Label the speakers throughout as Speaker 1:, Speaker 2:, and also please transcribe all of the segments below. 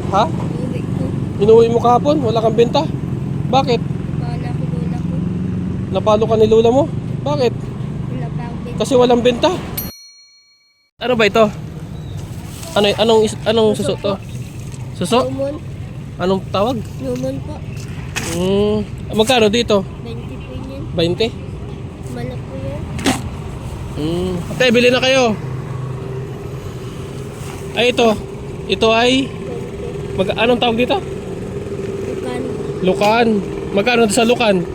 Speaker 1: Ha?
Speaker 2: Uwi ko.
Speaker 1: Inuwi mo kahapon? Wala kang benta? Bakit?
Speaker 2: Wala ko lola ko.
Speaker 1: Napalo ka ni lola mo? Bakit?
Speaker 2: Wala pa akong benta.
Speaker 1: Kasi walang benta. Ano ba ito? Anong suso to? Suso?
Speaker 2: Lumon.
Speaker 1: Anong tawag?
Speaker 2: Lumon po.
Speaker 1: Magkano dito?
Speaker 2: 20 po yun.
Speaker 1: 20?
Speaker 2: Malak po yan.
Speaker 1: Ate, bili na kayo. Ay, ito. Ito ay
Speaker 2: 20.
Speaker 1: anong tawag dito?
Speaker 2: Bukan.
Speaker 1: Lukan. Magkano sa lukan?
Speaker 2: 20 po.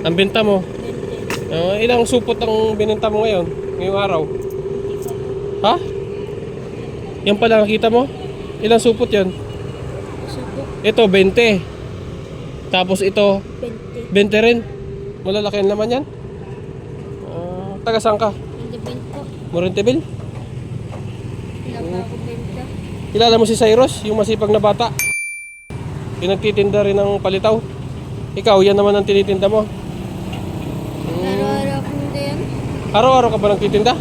Speaker 1: Ang benta mo?
Speaker 2: 20.
Speaker 1: Ilang supot ang bininta mo ngayon? Ngayong araw?
Speaker 2: Hindi pa po.
Speaker 1: Ha? Yan pala nakita mo? Ilang supot yan?
Speaker 2: Isa po.
Speaker 1: Ito 20. Tapos ito
Speaker 2: 20.
Speaker 1: 20 rin. Malalaki ang laman yan. Taga saan ka?
Speaker 2: Hindi po.
Speaker 1: Morintebil?
Speaker 2: Wala pa akong benta.
Speaker 1: Kilala mo si Cyrus, yung masipag na bata? Yung nagtitinda rin ng palitaw. Ikaw, yan naman ang tinitinda mo.
Speaker 2: Araw-araw akong yan.
Speaker 1: Araw-araw ka ba nagtitinda?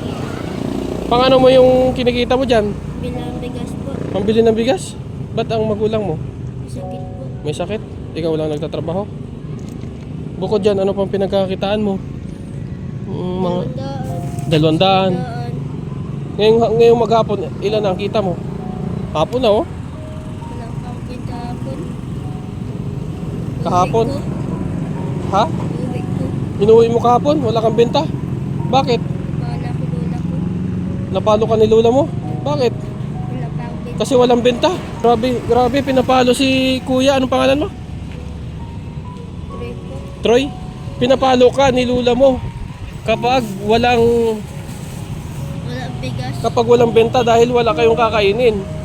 Speaker 1: Pang ano mo yung kinikita mo dyan?
Speaker 2: Bilang bigas po.
Speaker 1: Pambili ng bigas? Ba't ang magulang mo?
Speaker 2: Sakit po.
Speaker 1: May sakit? Ikaw lang nagtatrabaho? Bukod dyan, ano pang pinagkakitaan mo? Mga
Speaker 2: Daan.
Speaker 1: 200.
Speaker 2: Daan.
Speaker 1: Ngayong maghapon, ilan ang kita mo? Hapon na oh.
Speaker 2: Wala pa akong benta hapon.
Speaker 1: Kahapon?
Speaker 2: Uwi ko.
Speaker 1: Ha?
Speaker 2: Uwi ko.
Speaker 1: Inuwi mo kahapon? Wala kang benta? Bakit?
Speaker 2: Wala ko lola ko.
Speaker 1: Napalo ka ni lola mo? Bakit?
Speaker 2: Wala pa akong benta.
Speaker 1: Kasi walang benta. Grabe, pinapalo si kuya. Anong pangalan mo?
Speaker 2: Uwi ko.
Speaker 1: Troy? Pinapalo ka ni lola mo kapag walang
Speaker 2: Bigas.
Speaker 1: benta dahil wala kayong kakainin.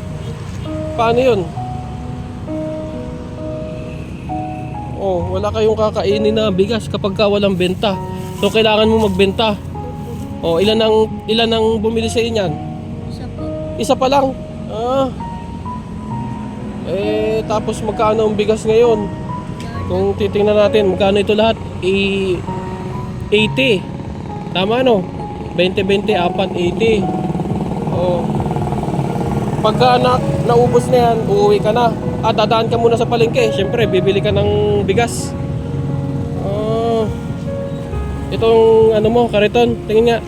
Speaker 1: Paano yun? Oh, wala kayong kakainin na bigas kapag walang benta. So kailangan mo magbenta. Oh, ilan ang bumili sa inyan?
Speaker 2: Isa po.
Speaker 1: Isa pa lang. Tapos magkano ang bigas ngayon? Kung titingnan natin, magkano ito lahat? 80. Tama no? 20, 4, 80. Oh. Pagka naubos na yan, uuwi ka na. At dadaan ka muna sa palengke. Siyempre, bibili ka ng bigas. Itong ano mo, kariton. Tingin nga.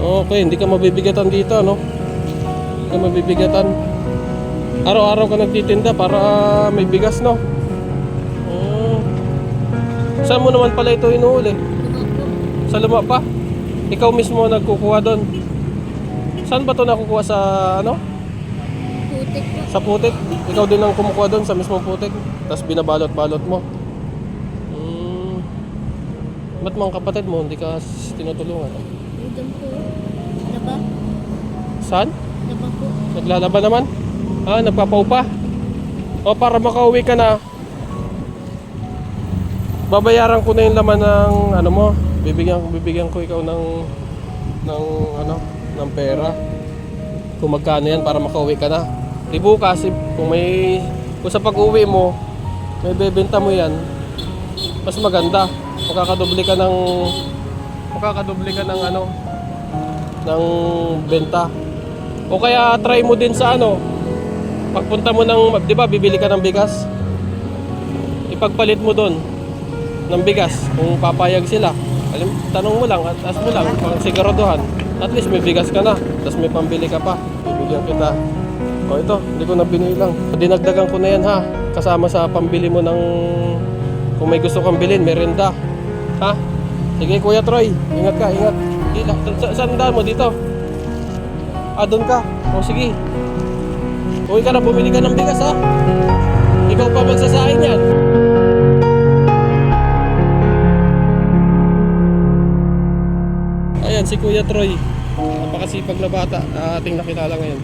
Speaker 1: Okay, hindi ka mabibigatan dito, no? Hindi ka mabibigatan. Araw-araw ka nagtitinda para may bigas, no? Saan mo naman pala ito inuuli? Sa luma pa? Ikaw mismo nagkukuha doon? Saan ba ito nakukuha sa ano?
Speaker 2: Putik po.
Speaker 1: Sa putik? Ikaw din ang kumukuha doon sa mismong putik? Tapos binabalot-balot mo? Ba't mga kapatid mo hindi ka tinutulungan?
Speaker 2: Udam po. Laba?
Speaker 1: Saan?
Speaker 2: Laba po.
Speaker 1: Naglalaba naman? Nagpapaw pa? O para makauwi ka na, babayaran ko na yung laman ng ano mo. Bibigyan ko ikaw ng pera. Kung magkano yan para makauwi ka na. Di bukas, kung sa pag-uwi mo, may bebenta mo yan, mas maganda. Makakadoble ka ng ng benta. O kaya try mo din sa pagpunta mo ng, di ba, bibili ka ng bigas? Ipagpalit mo doon ng bigas kung papayag sila. Tanong mo lang at ask mo lang pang siguraduhan. At least may bigas ka na, tapos may pambili ka pa. Bibigyan kita. O ito, hindi ko na binilang. Dinagdagan ko na yan ha, kasama sa pambili mo ng, kung may gusto kang bilhin, merenda. Ha? Sige Kuya Troy, ingat ka, ingat. Saan daan mo dito? Doon ka. O sige. Uwi ka na, bumili ka ng bigas ha. Ikaw pa magsasahin yan. Ayan si Kuya Troy, napakasipag na bata na ating nakilala ngayon.